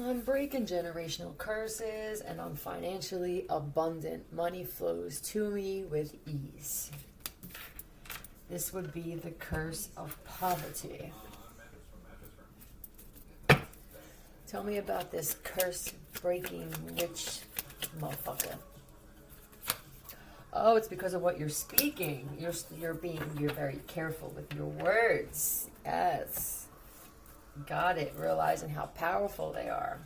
I'm breaking generational curses and I'm financially abundant. Money flows to me with ease. This would be the curse of poverty. Tell me about this curse breaking rich motherfucker. Oh, it's because of what you're speaking. You're very careful with your words. Yes. Got it. Realizing how powerful they are.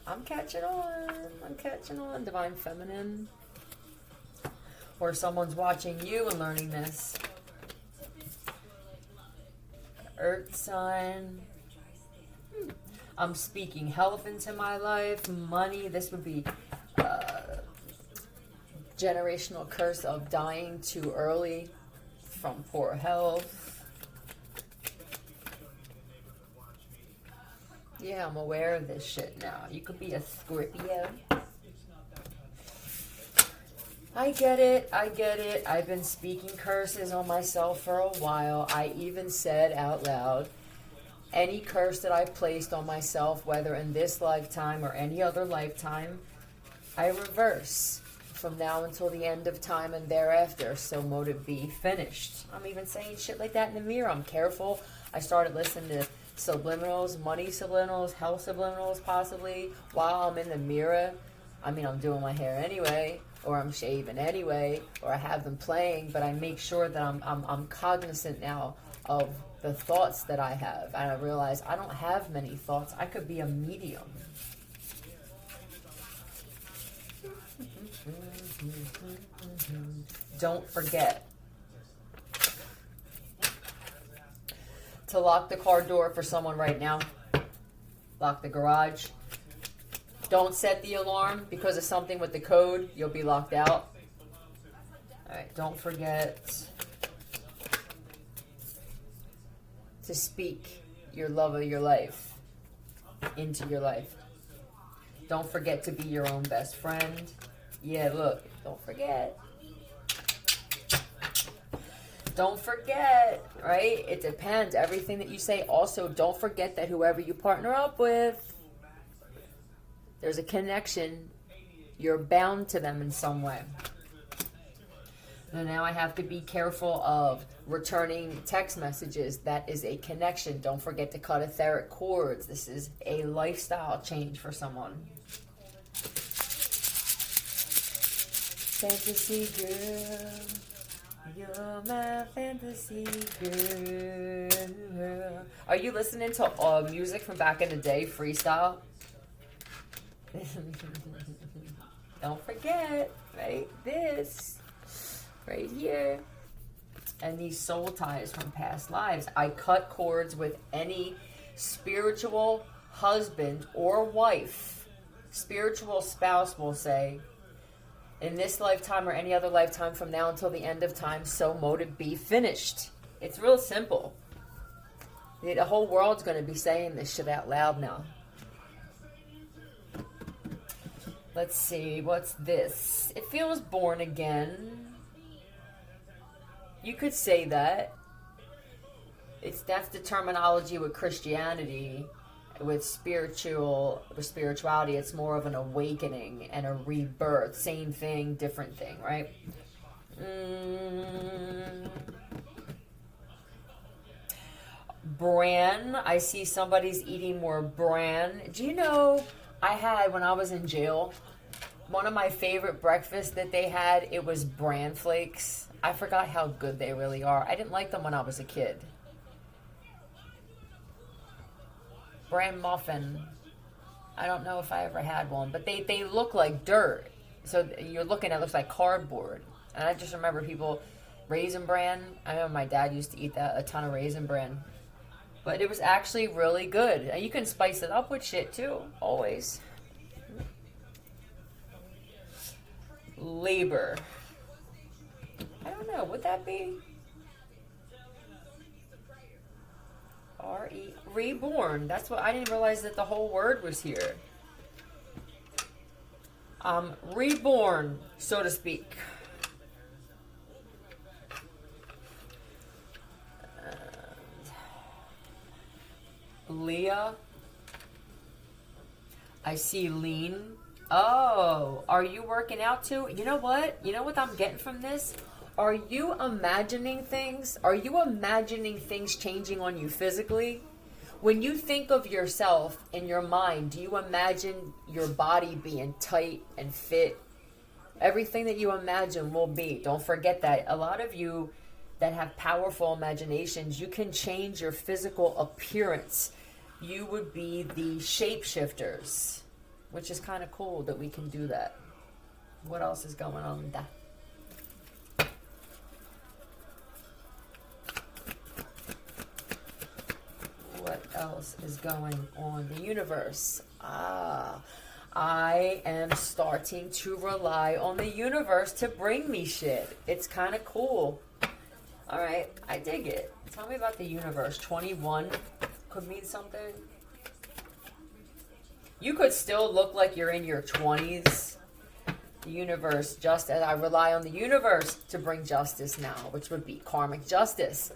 I'm catching on. Divine Feminine. Or someone's watching you and learning this. Earth sign. I'm speaking health into my life. Money. This would be generational curse of dying too early from poor health. Yeah, I'm aware of this shit now. You could be a Scorpio. I get it. I've been speaking curses on myself for a while. I even said out loud, any curse that I placed on myself, whether in this lifetime or any other lifetime, I reverse from now until the end of time and thereafter. So mote it be finished. I'm even saying shit like that in the mirror. I'm careful. I started listening to subliminals, money subliminals, health subliminals possibly, while I'm in the mirror. I mean, I'm doing my hair anyway, or I'm shaving anyway, or I have them playing, but I make sure that I'm cognizant now of the thoughts that I have. And I realize I don't have many thoughts. I could be a medium. Don't forget to lock the car door for someone right now. Lock the garage. Don't set the alarm because of something with the code. You'll be locked out. Alright, don't forget to speak your love of your life into your life. Don't forget to be your own best friend. Yeah, look, don't forget. Don't forget, right? It depends. Everything that you say. Also, don't forget that whoever you partner up with, there's a connection. You're bound to them in some way. And now I have to be careful of returning text messages. That is a connection. Don't forget to cut etheric cords. This is a lifestyle change for someone. Fantasy girl, you're my fantasy girl. Are you listening to music from back in the day, freestyle? Don't forget, right? This right here. And these soul ties from past lives. I cut cords with any spiritual husband or wife, spiritual spouse, we'll say, in this lifetime or any other lifetime from now until the end of time, so mote it be finished. It's real simple. The whole world's going to be saying this shit out loud now. Let's see, what's this? It feels born again. You could say that. That's the terminology with Christianity. With spirituality, it's more of an awakening and a rebirth. Same thing, different thing, right? Bran. I see somebody's eating more bran. Do you know, I had, when I was in jail, one of my favorite breakfasts that they had, it was bran flakes. I forgot how good they really are. I didn't like them when I was a kid. Bran muffin. I don't know if I ever had one, but they look like dirt. So you're looking at it, looks like cardboard. And I just remember people, Raisin Bran. I know my dad used to eat that, a ton of Raisin Bran. But it was actually really good. And you can spice it up with shit too, always. Labor. I don't know, would that be? Reborn. That's what I didn't realize, that the whole word was here. Reborn, so to speak. Leah. I see lean. Oh, are you working out too? You know what? You know what I'm getting from this? Are you imagining things? Are you imagining things changing on you physically? When you think of yourself in your mind, do you imagine your body being tight and fit? Everything that you imagine will be. Don't forget that. A lot of you that have powerful imaginations, you can change your physical appearance. You would be the shapeshifters, which is kind of cool that we can do that. What else is going on with that? What else is going on in the universe? I am starting to rely on the universe to bring me shit. It's kind of cool. All right, I dig it. Tell me about the universe. 21 could mean something. You could still look like you're in your 20s. The universe, just as I rely on the universe to bring justice now, which would be karmic justice.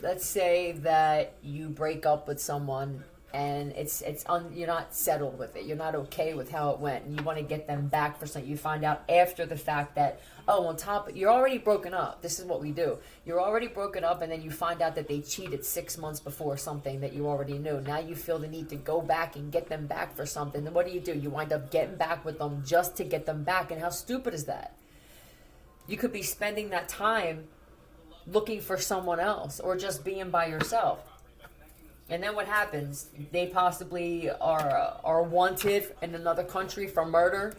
Let's say that you break up with someone and you're not settled with it. You're not okay with how it went, and you want to get them back for something. You find out after the fact that, you're already broken up. This is what we do. You're already broken up, and then you find out that they cheated 6 months before something that you already knew. Now you feel the need to go back and get them back for something. Then what do? You wind up getting back with them just to get them back. And how stupid is that? You could be spending that time looking for someone else or just being by yourself. And then what happens? They possibly are wanted in another country for murder.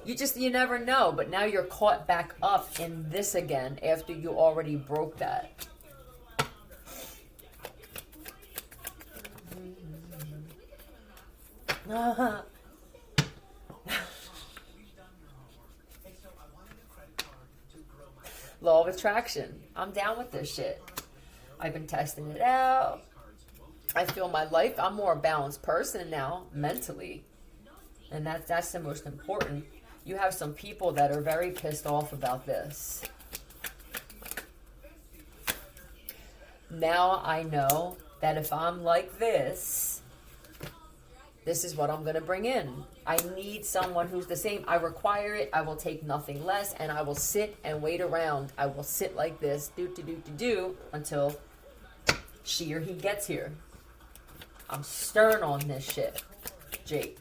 You never know. But now you're caught back up in this again after you already broke that. Law of attraction. I'm down with this shit. I've been testing it out. I feel my life. I'm more a balanced person now, mentally. And that's the most important. You have some people that are very pissed off about this. Now I know that if I'm like this is what I'm going to bring in. I need someone who's the same. I require it. I will take nothing less, and I will sit and wait around. I will sit like this, do, until she or he gets here. I'm stern on this shit, Jake.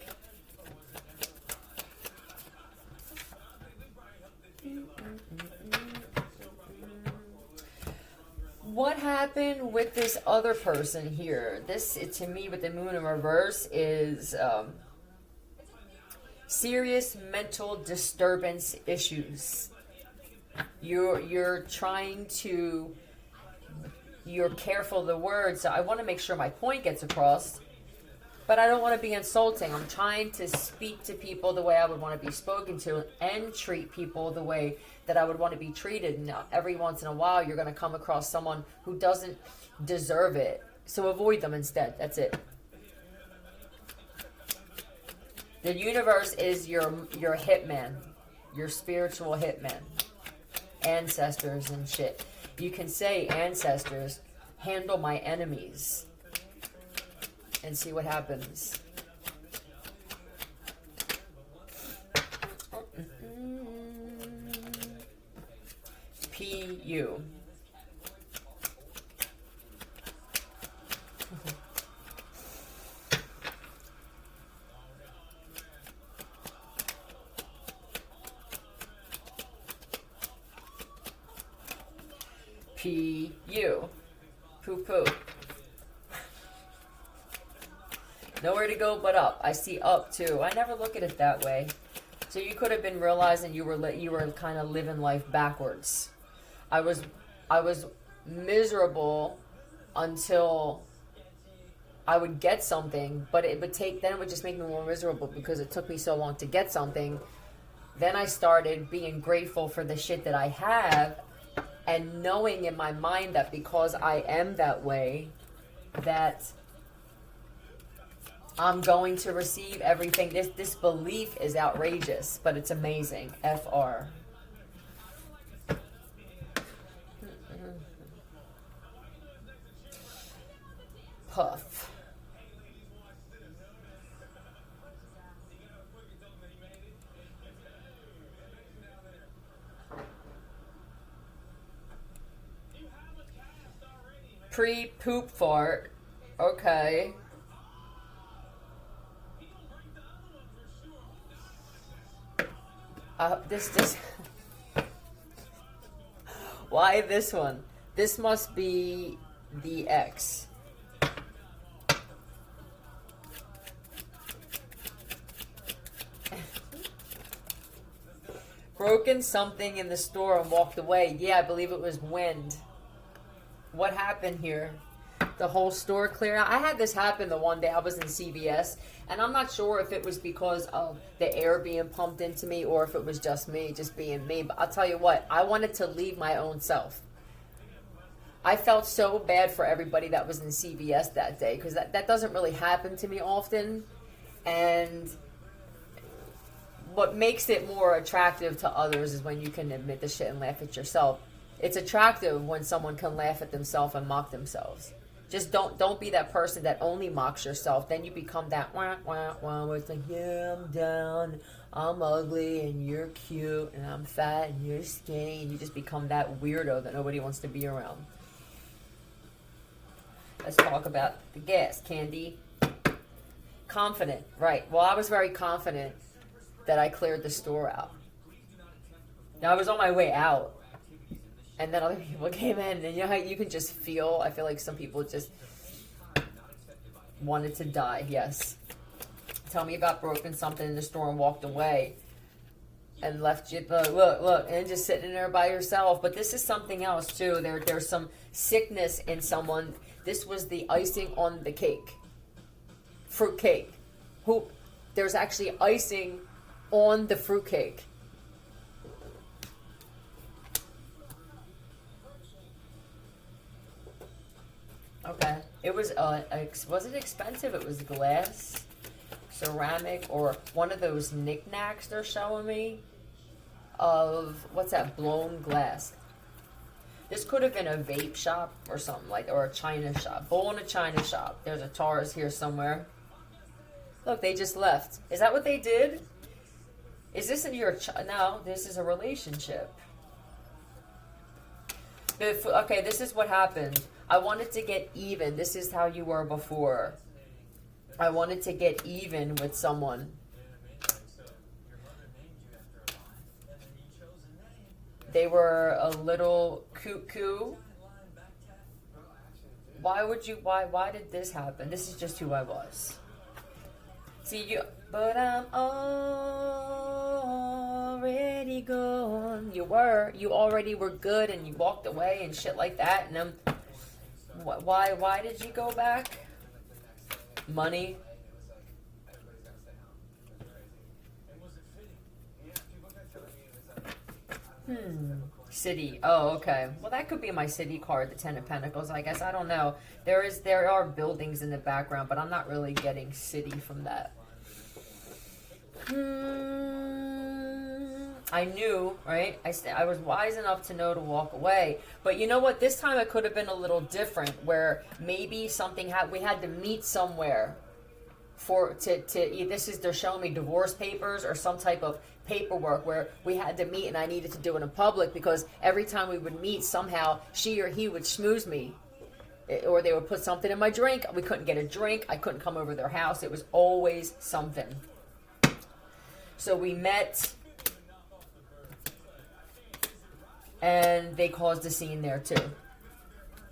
What happened with this other person here? This, to me, with the moon in reverse, is serious mental disturbance issues. You're trying to... You're careful of the words, so I want to make sure my point gets across. But I don't want to be insulting. I'm trying to speak to people the way I would want to be spoken to and treat people the way that I would want to be treated. And every once in a while, you're going to come across someone who doesn't deserve it. So avoid them instead. That's it. The universe is your hitman, your spiritual hitman, ancestors and shit. You can say, ancestors, handle my enemies, and see what happens. P.U. P.U. Poo-poo. Nowhere to go but up. I see up too. I never look at it that way. So you could have been realizing you were kind of living life backwards. I was miserable until I would get something, but it would just make me more miserable because it took me so long to get something. Then I started being grateful for the shit that I have, and knowing in my mind that because I am that way, that I'm going to receive everything. This belief is outrageous, but it's amazing. FR. Puff. Pre-poop fart. Okay. This. Why this one? This must be the X. Broken something in the store and walked away. Yeah, I believe it was wind. What happened here? The whole store cleared out. I had this happen the one day I was in CVS, and I'm not sure if it was because of the air being pumped into me or if it was just me, just being me. But I'll tell you what, I wanted to leave my own self. I felt so bad for everybody that was in CVS that day because that doesn't really happen to me often. And what makes it more attractive to others is when you can admit the shit and laugh at yourself. It's attractive when someone can laugh at themselves and mock themselves. Just don't be that person that only mocks yourself. Then you become that wah wah wah where it's like, yeah, I'm down, I'm ugly, and you're cute, and I'm fat, and you're skinny, and you just become that weirdo that nobody wants to be around. Let's talk about the gas, Candy. Confident, right. Well, I was very confident that I cleared the store out. Now, I was on my way out. And then other people came in, and you know how you can just feel, I feel like some people just wanted to die, yes. Tell me about broken something in the store and walked away and left you, look, and just sitting there by yourself. But this is something else, too. There's some sickness in someone. This was the icing on the cake. Fruit cake. There's actually icing on the fruit cake. Okay. It was it expensive? It was glass, ceramic, or one of those knickknacks they're showing me of, what's that, blown glass. This could have been a vape shop or something or a china shop. Bowl in a china shop. There's a Taurus here somewhere. Look, they just left. Is that what they did? Is this in your... No, this is a relationship. Okay, this is what happened. I wanted to get even. This is how you were before. I wanted to get even with someone. They were a little cuckoo. Why did this happen? This is just who I was. See, but I'm already gone. You already were good, and you walked away and shit like that. And why did you go back? Money. City. Oh, okay. Well, that could be my city card, the Ten of Pentacles. I guess, I don't know. There are buildings in the background, but I'm not really getting city from that. I knew, right? I was wise enough to know to walk away. But you know what? This time it could have been a little different, where maybe something we had to meet somewhere they're showing me divorce papers or some type of paperwork where we had to meet, and I needed to do it in public because every time we would meet, somehow she or he would schmooze me, or they would put something in my drink. We couldn't get a drink. I couldn't come over their house. It was always something. So we met, and they caused a scene there too.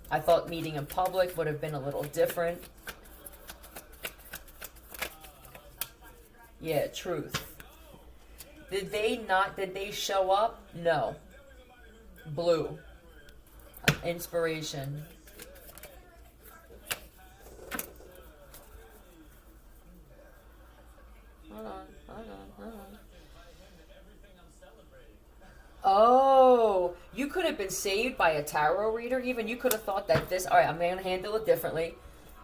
I thought meeting in public would have been a little different. Yeah, truth. Did they show up? No. Blue. Inspiration. Hold on. Oh, you could have been saved by a tarot reader even. You could have thought that alright, I'm going to handle it differently,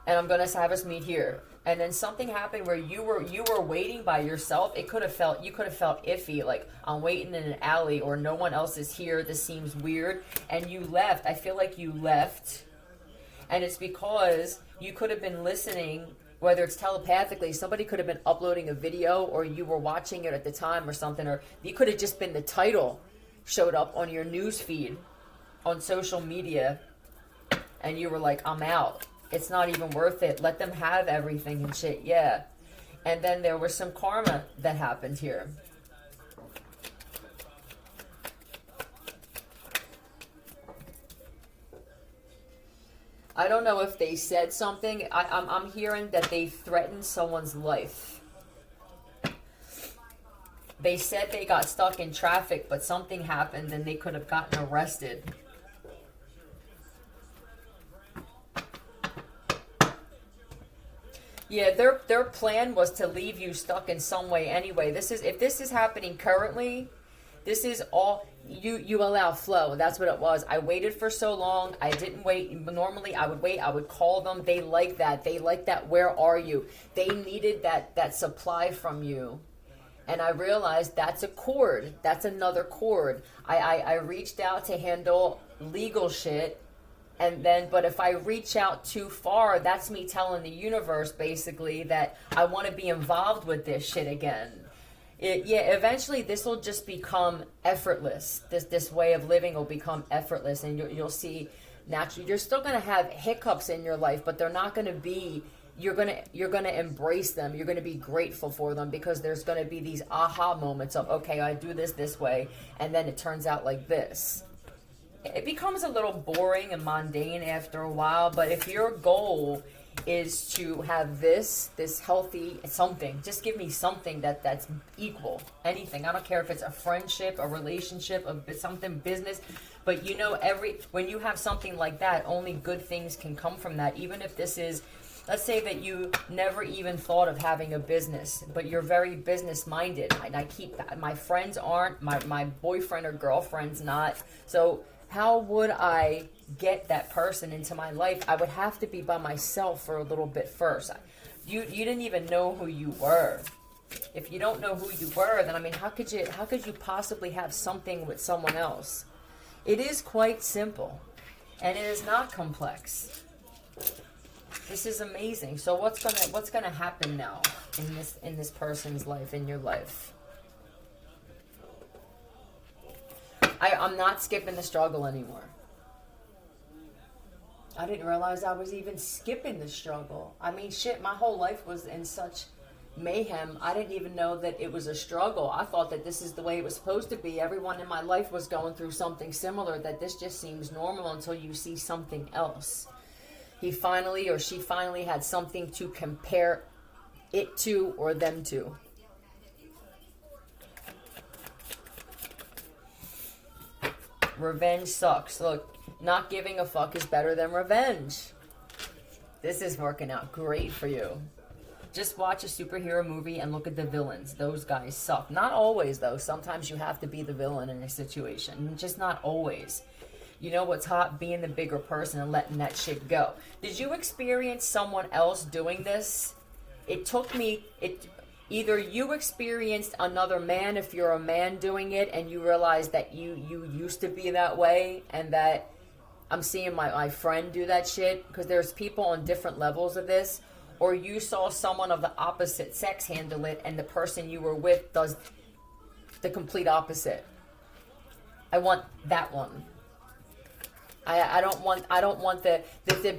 and I'm going to have us meet here. And then something happened where you were waiting by yourself. You could have felt iffy, like I'm waiting in an alley or no one else is here. This seems weird. And you left. I feel like you left. And it's because you could have been listening, whether it's telepathically, somebody could have been uploading a video, or you were watching it at the time or something, or you could have just been the title showed up on your news feed on social media. and you were like, I'm out. It's not even worth it. Let them have everything and shit. Yeah. And then there was some karma that happened here. I don't know if they said something. I'm hearing that they threatened someone's life. They said they got stuck in traffic, but something happened and they could have gotten arrested. Yeah, their plan was to leave you stuck in some way anyway. If this is happening currently, this is all you allow flow. That's what it was. I waited for so long. I didn't wait. Normally I would wait. I would call them. They like that. They like that. Where are you? They needed that supply from you. And I realized that's a cord. That's another cord. I reached out to handle legal shit. And then, but if I reach out too far, that's me telling the universe basically that I want to be involved with this shit again. Eventually this will just become effortless. This way of living will become effortless, and you'll see naturally. You're still going to have hiccups in your life, but they're not going to be. You're gonna embrace them. You're gonna be grateful for them, because there's gonna be these aha moments of, okay, I do this way, and then it turns out like this. It becomes a little boring and mundane after a while, but if your goal is to have this healthy something, just give me something that's equal. Anything. I don't care if it's a friendship, a relationship, something business, but when you have something like that, only good things can come from that. Even if this is, let's say that you never even thought of having a business, but you're very business minded. I keep that. My friends aren't, my boyfriend or girlfriend's not. So how would I get that person into my life? I would have to be by myself for a little bit first. You didn't even know who you were. If you don't know who you were, then how could you possibly have something with someone else? It is quite simple, and it is not complex. This is amazing. So what's gonna happen now in this person's life, in your life? I'm not skipping the struggle anymore. I didn't realize I was even skipping the struggle. Shit, my whole life was in such mayhem. I didn't even know that it was a struggle. I thought that this is the way it was supposed to be. Everyone in my life was going through something similar, that this just seems normal until you see something else. He finally or she finally had something to compare it to or them to. Revenge sucks. Look, not giving a fuck is better than revenge. This is working out great for you. Just watch a superhero movie and look at the villains. Those guys suck. Not always, though. Sometimes you have to be the villain in a situation. Just not always. You know what's hot? Being the bigger person and letting that shit go. Did you experience someone else doing this? Either you experienced another man, if you're a man, doing it, and you realize that you used to be that way, and that I'm seeing my friend do that shit, because there's people on different levels of this, or you saw someone of the opposite sex handle it, and the person you were with does the complete opposite. I want that one. I don't want the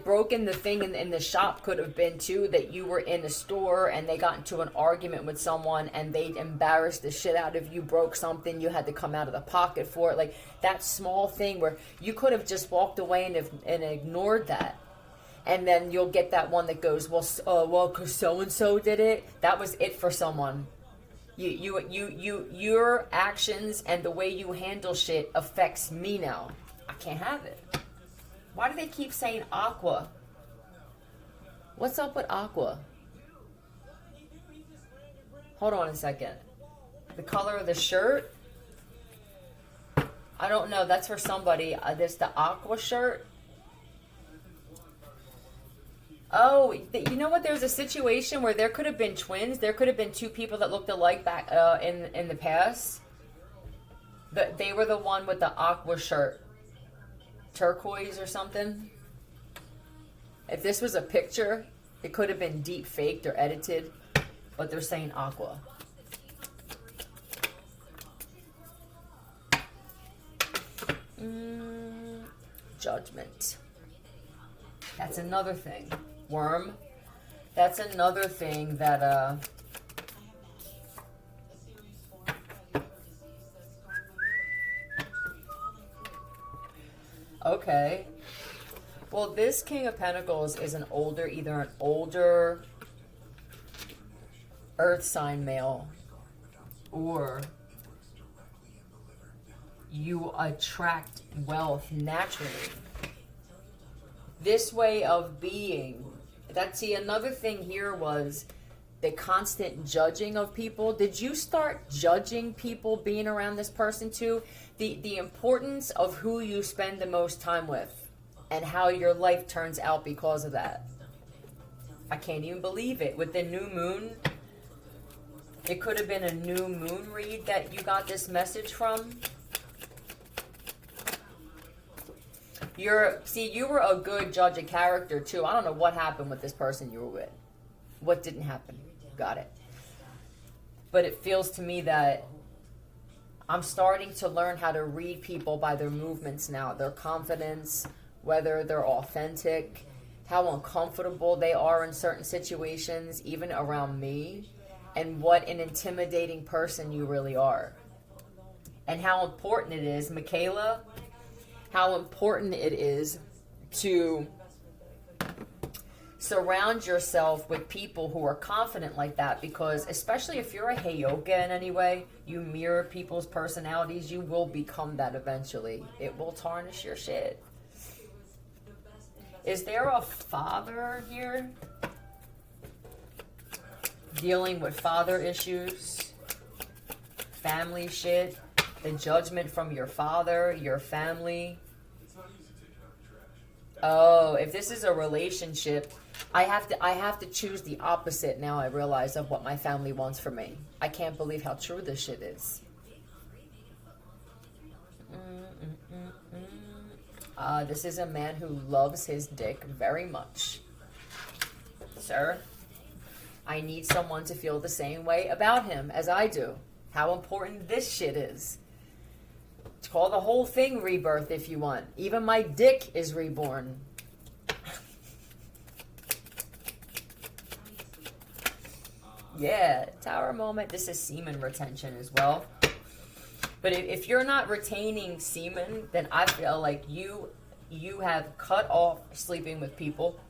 broken the thing in the shop could have been too, that you were in a store and they got into an argument with someone and they embarrassed the shit out of you, broke something, you had to come out of the pocket for it. Like that small thing where you could have just walked away and ignored that. And then you'll get that one that goes, well, cause so and so did it. That was it for someone. Your actions and the way you handle shit affects me now. I can't have it. Why do they keep saying aqua? What's up with aqua? Hold on a second. The color of the shirt? I don't know. That's for somebody. This the aqua shirt. Oh, you know what? There's a situation where there could have been twins. There could have been two people that looked alike back in the past. They were the one with the aqua shirt. Turquoise or something. If this was a picture, it could have been deep faked or edited, but they're saying aqua. Judgment. That's another thing. Worm. That's another thing that, okay. Well, this King of Pentacles is either an older earth sign male, or you attract wealth naturally. This way of being, another thing here was the constant judging of people. Did you start judging people being around this person too? The importance of who you spend the most time with and how your life turns out because of that. I can't even believe it. With the new moon, it could have been a new moon read that you got this message from. You were a good judge of character too. I don't know what happened with this person you were with. What didn't happen? Got it. But it feels to me that I'm starting to learn how to read people by their movements now, their confidence, whether they're authentic, how uncomfortable they are in certain situations, even around me, and what an intimidating person you really are. And how important it is, Michaela, how important it is to surround yourself with people who are confident like that, because especially if you're a Heyoka in any way, you mirror people's personalities, you will become that eventually. It will tarnish your shit. Is there a father here? Dealing with father issues, family shit, the judgment from your father, your family. Oh, if this is a relationship, I have to choose the opposite now, I realize, of what my family wants for me. I can't believe how true this shit is. This is a man who loves his dick very much. Sir, I need someone to feel the same way about him as I do. How important this shit is. Call the whole thing rebirth if you want. Even my dick is reborn. Yeah, tower moment. This is semen retention as well. But if you're not retaining semen, then I feel like you have cut off sleeping with people.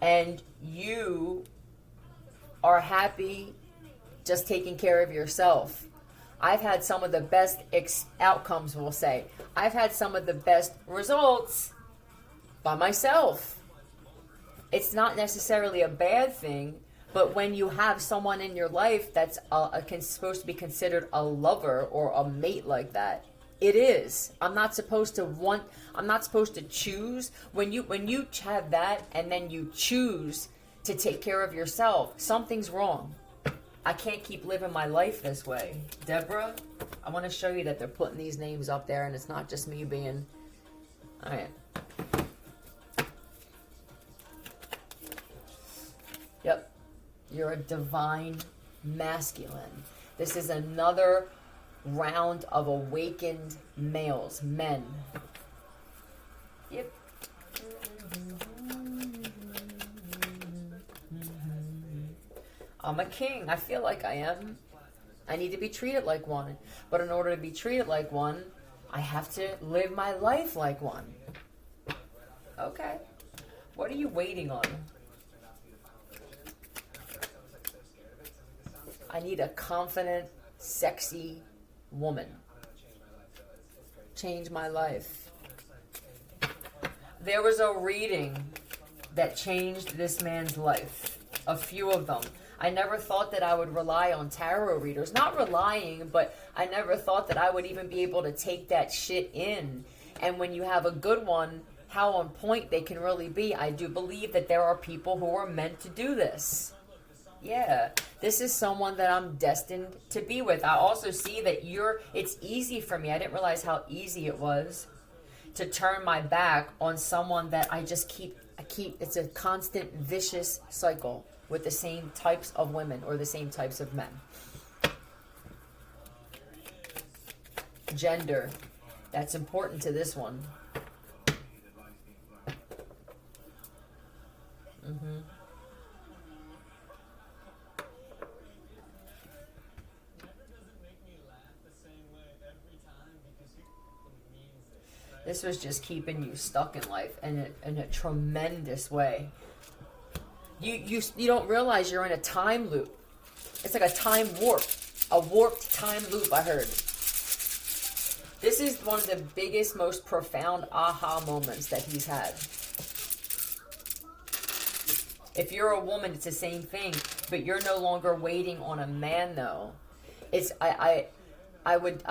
And you are happy just taking care of yourself. I've had some of the best outcomes, we'll say. I've had some of the best results by myself. It's not necessarily a bad thing, but when you have someone in your life that's supposed to be considered a lover or a mate like that, it is. I'm not supposed to choose. When you have that and then you choose to take care of yourself, something's wrong. I can't keep living my life this way. Deborah, I want to show you that they're putting these names up there and it's not just me being... Alright. Yep. You're a divine masculine. This is another round of awakened males, men. Yep. I'm a king. I feel like I am. I need to be treated like one. But in order to be treated like one, I have to live my life like one. Okay. What are you waiting on? I need a confident, sexy woman. Change my life. There was a reading that changed this man's life. A few of them. I never thought that I would rely on tarot readers. Not relying, but I never thought that I would even be able to take that shit in. And when you have a good one, how on point they can really be. I do believe that there are people who are meant to do this. Yeah, this is someone that I'm destined to be with. I also see that it's easy for me. I didn't realize how easy it was to turn my back on someone that I keep, it's a constant vicious cycle with the same types of women or the same types of men. Gender, that's important to this one. Mm-hmm. This was just keeping you stuck in life in a tremendous way. You don't realize you're in a time loop. It's like a time warp. A warped time loop, I heard. This is one of the biggest, most profound aha moments that he's had. If you're a woman, it's the same thing, but you're no longer waiting on a man, though. It's I would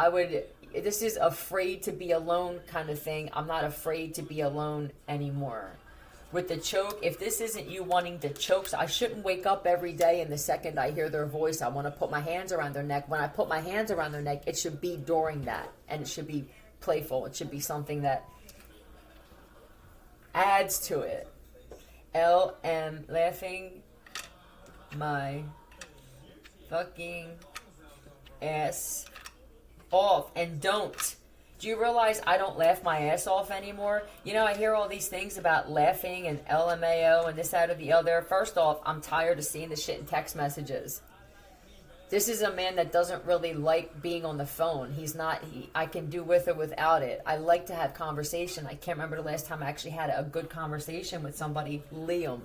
this is afraid to be alone kind of thing. I'm not afraid to be alone anymore. With the choke, if this isn't you wanting to choke, so I shouldn't wake up every day and the second I hear their voice, I want to put my hands around their neck. When I put my hands around their neck, it should be during that, and it should be playful. It should be something that adds to it. LM, laughing my fucking ass off. And don't. Do you realize I don't laugh my ass off anymore? You know, I hear all these things about laughing and LMAO and this, that, or the other. First off, I'm tired of seeing this shit in text messages. This is a man that doesn't really like being on the phone. I can do with or without it. I like to have conversation. I can't remember the last time I actually had a good conversation with somebody. Liam.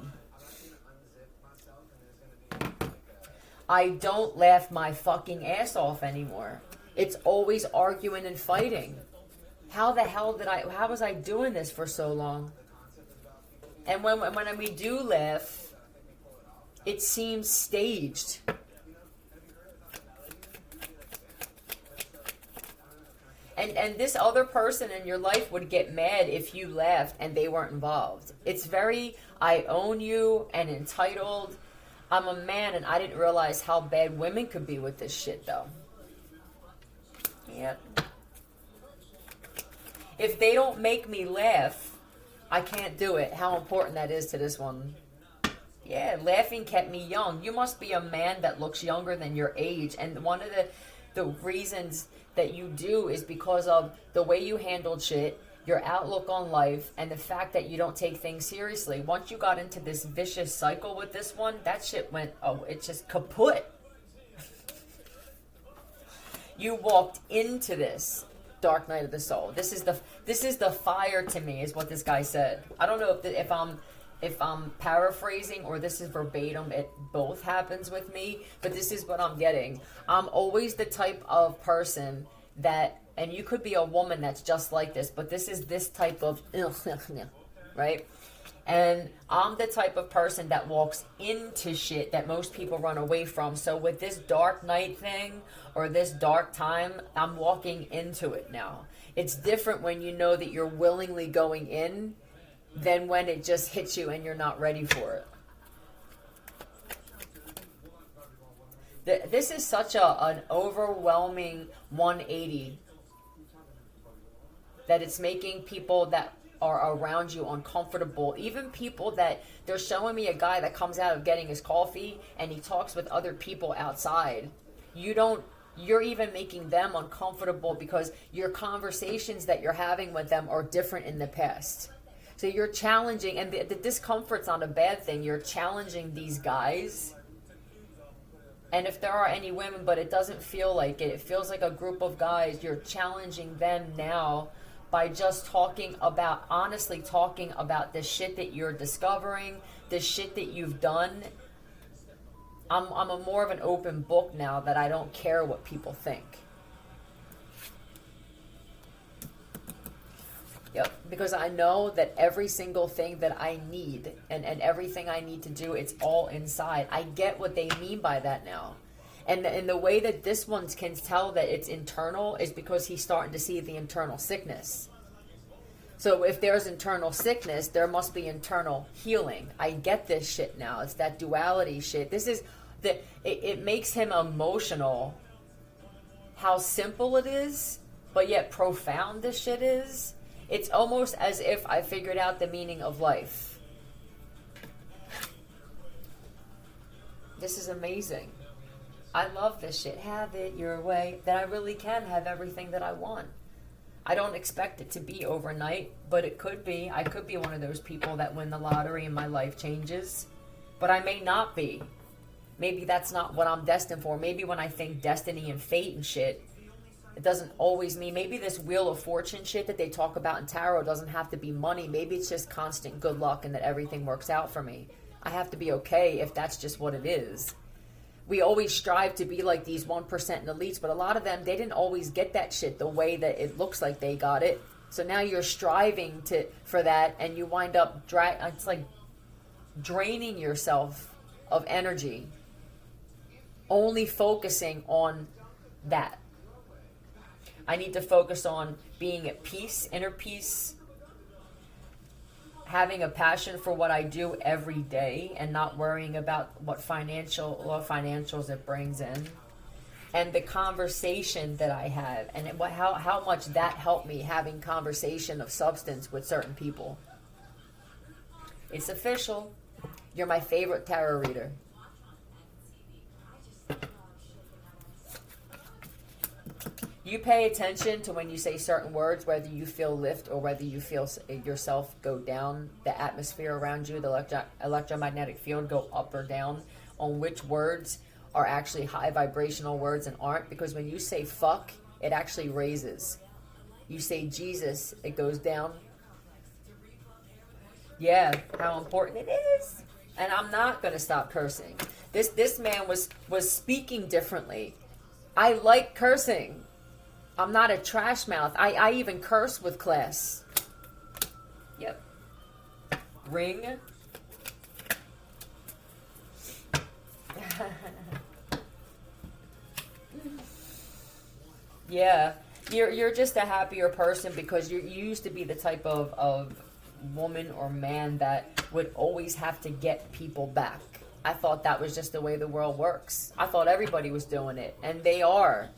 I don't laugh my fucking ass off anymore. It's always arguing and fighting. How was I doing this for so long? And when we do laugh, it seems staged. And this other person in your life would get mad if you laughed and they weren't involved. It's very, I own you and entitled. I'm a man and I didn't realize how bad women could be with this shit though. Yep. If they don't make me laugh, I can't do it. How important that is to this one. Yeah, laughing kept me young. You must be a man that looks younger than your age. And one of the reasons that you do is because of the way you handled shit, your outlook on life, and the fact that you don't take things seriously. Once you got into this vicious cycle with this one, that shit went, it's just kaput. You walked into this dark night of the soul. This is the fire to me, is what this guy said. I don't know if I'm paraphrasing or this is verbatim. It both happens with me, but this is what I'm getting. I'm always the type of person that, and you could be a woman that's just like this, but this is this type of right? And I'm the type of person that walks into shit that most people run away from. So with this dark night thing or this dark time, I'm walking into it now. It's different when you know that you're willingly going in than when it just hits you and you're not ready for it. This is such an overwhelming 180 that it's making people that are around you uncomfortable. Even people that, they're showing me a guy that comes out of getting his coffee and he talks with other people outside. You're even making them uncomfortable because your conversations that you're having with them are different in the past. So you're challenging, and the discomfort's not a bad thing. You're challenging these guys. And if there are any women, but it doesn't feel like it. It feels like a group of guys. You're challenging them now by just honestly talking about the shit that you're discovering, the shit that you've done. I'm a more of an open book now that I don't care what people think. Yep, because I know that every single thing that I need and everything I need to do, it's all inside. I get what they mean by that now. And the way that this one can tell that it's internal is because he's starting to see the internal sickness. So if there's internal sickness, there must be internal healing. I get this shit now. It's that duality shit. This is it makes him emotional how simple it is, but yet profound this shit is. It's almost as if I figured out the meaning of life. This is amazing. I love this shit. Have it your way. That I really can have everything that I want. I don't expect it to be overnight, but it could be. I could be one of those people that win the lottery and my life changes, but I may not be. Maybe that's not what I'm destined for. Maybe when I think destiny and fate and shit, it doesn't always mean, maybe this Wheel of Fortune shit that they talk about in tarot doesn't have to be money. Maybe it's just constant good luck and that everything works out for me. I have to be okay if that's just what it is. We always strive to be like these 1% elites, but a lot of them, they didn't always get that shit the way that it looks like they got it. So now you're striving for that, and you wind up it's like draining yourself of energy, only focusing on that. I need to focus on being at peace, inner peace, having a passion for what I do every day and not worrying about what financials it brings in, and the conversation that I have, and how much that helped me having conversation of substance with certain people. It's official. You're my favorite tarot reader. You pay attention to when you say certain words, whether you feel lift or whether you feel yourself go down, the atmosphere around you, the electromagnetic field go up or down, on which words are actually high vibrational words and aren't. Because when you say fuck, it actually raises. You say Jesus, it goes down. Yeah, how important it is. And I'm not going to stop cursing. This man was speaking differently. I like cursing. I'm not a trash mouth. I even curse with class. Yep. Ring. Yeah. You're just a happier person because you used to be the type of woman or man that would always have to get people back. I thought that was just the way the world works. I thought everybody was doing it, and they are.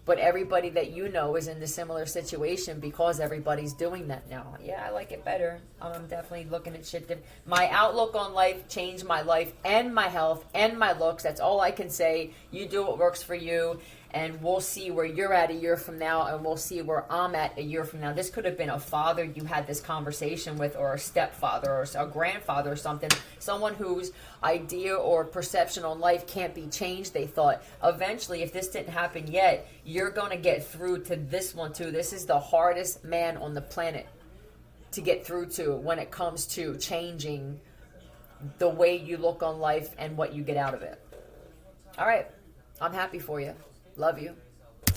But everybody that you know is in the similar situation because everybody's doing that now. Yeah, I like it better. I'm definitely looking at shit different. My outlook on life changed my life and my health and my looks. That's all I can say. You do what works for you, and we'll see where you're at a year from now, and we'll see where I'm at a year from now. This could have been a father you had this conversation with, or a stepfather, or a grandfather, or something. Someone whose idea or perception on life can't be changed. They thought, eventually, if this didn't happen yet, you're going to get through to this one too. This is the hardest man on the planet to get through to when it comes to changing the way you look on life and what you get out of it. All right. I'm happy for you. Love you.